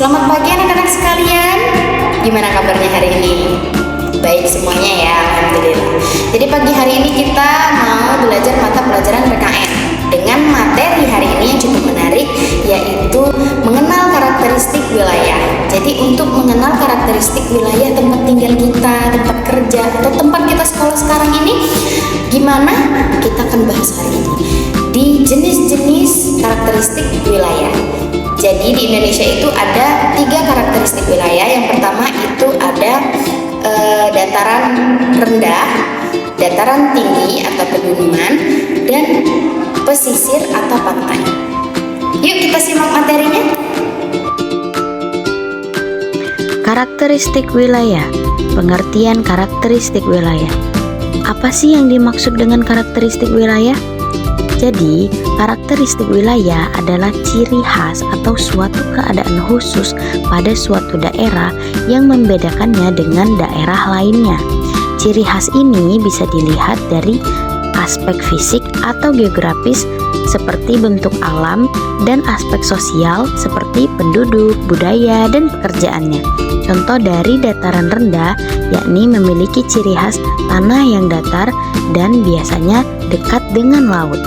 Selamat pagi anak-anak sekalian. Gimana kabarnya hari ini? Baik semuanya ya, alhamdulillah. Jadi pagi hari ini kita mau belajar mata pelajaran PKN dengan materi hari ini yang cukup menarik, yaitu mengenal karakteristik wilayah. Jadi untuk mengenal karakteristik wilayah tempat tinggal kita, tempat kerja, atau tempat kita sekolah sekarang ini, gimana? Kita akan bahas hari ini di jenis-jenis karakteristik wilayah. Jadi di Indonesia itu ada 3 karakteristik wilayah. Yang pertama itu ada dataran rendah, dataran tinggi atau pegunungan, dan pesisir atau pantai. Yuk kita simak materinya. Karakteristik wilayah. Pengertian karakteristik wilayah. Apa sih yang dimaksud dengan karakteristik wilayah? Jadi, karakteristik wilayah adalah ciri khas atau suatu keadaan khusus pada suatu daerah yang membedakannya dengan daerah lainnya. Ciri khas ini bisa dilihat dari aspek fisik atau geografis seperti bentuk alam dan aspek sosial seperti penduduk, budaya, dan pekerjaannya. Contoh dari dataran rendah yakni memiliki ciri khas tanah yang datar dan biasanya dekat dengan laut.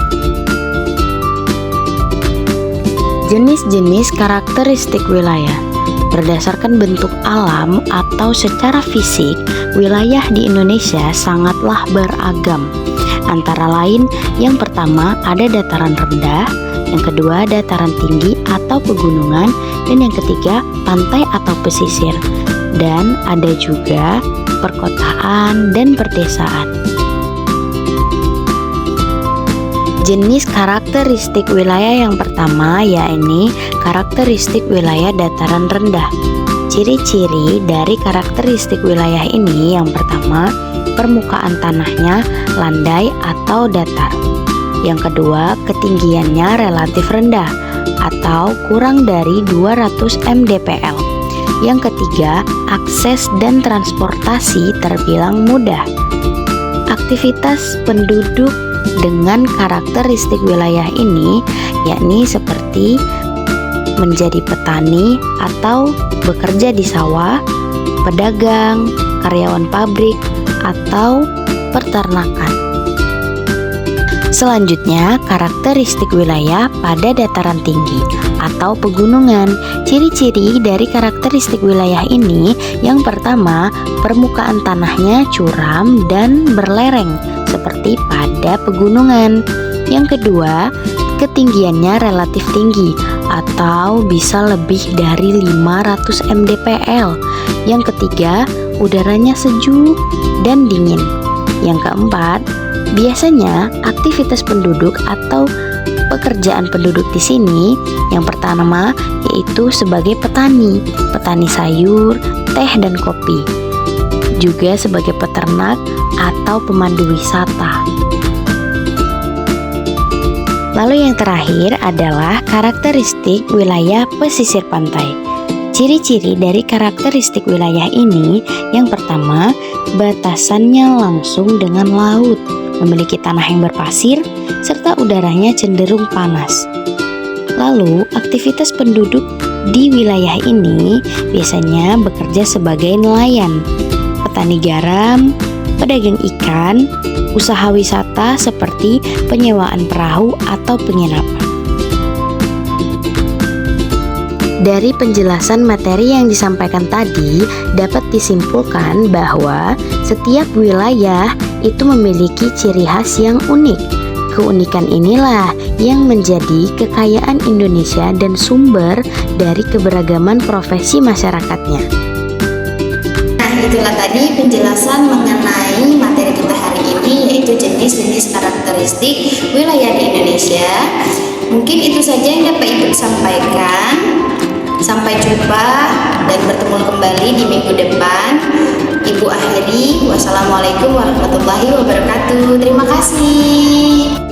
Jenis-jenis karakteristik wilayah. Berdasarkan bentuk alam atau secara fisik, wilayah di Indonesia sangatlah beragam. Antara lain, yang pertama ada dataran rendah, yang kedua dataran tinggi atau pegunungan, dan yang ketiga pantai atau pesisir. Dan ada juga perkotaan dan perdesaan. Jenis karakteristik wilayah yang pertama yakni karakteristik wilayah dataran rendah. Ciri-ciri dari karakteristik wilayah ini yang pertama, permukaan tanahnya landai atau datar. Yang kedua, ketinggiannya relatif rendah atau kurang dari 200 mdpl. Yang ketiga, akses dan transportasi terbilang mudah. Aktivitas penduduk dengan karakteristik wilayah ini yakni seperti menjadi petani atau bekerja di sawah, pedagang, karyawan pabrik, atau peternakan. Selanjutnya, karakteristik wilayah pada dataran tinggi atau pegunungan. Ciri-ciri dari karakteristik wilayah ini yang pertama, permukaan tanahnya curam dan berlereng seperti pada pegunungan. Yang kedua, ketinggiannya relatif tinggi atau bisa lebih dari 500 mdpl. Yang ketiga, udaranya sejuk dan dingin. Yang keempat, biasanya aktivitas penduduk atau pekerjaan penduduk di sini yang pertama yaitu sebagai petani sayur, teh dan kopi. Juga sebagai peternak atau pemandu wisata. Lalu yang terakhir adalah karakteristik wilayah pesisir pantai. Ciri-ciri dari karakteristik wilayah ini yang pertama, batasannya langsung dengan laut, memiliki tanah yang berpasir, serta udaranya cenderung panas. Lalu, aktivitas penduduk di wilayah ini biasanya bekerja sebagai nelayan, petani garam, pedagang ikan, usaha wisata seperti penyewaan perahu atau penginapan. Dari penjelasan materi yang disampaikan tadi, dapat disimpulkan bahwa setiap wilayah itu memiliki ciri khas yang unik. Keunikan inilah yang menjadi kekayaan Indonesia dan sumber dari keberagaman profesi masyarakatnya. Nah, itulah tadi penjelasan mengenai materi kita hari ini, yaitu jenis-jenis karakteristik wilayah di Indonesia. Mungkin itu saja yang dapat Ibu sampaikan. Sampai jumpa dan bertemu kembali di minggu depan. Ibu akhiri, wassalamualaikum warahmatullahi wabarakatuh. Terima kasih.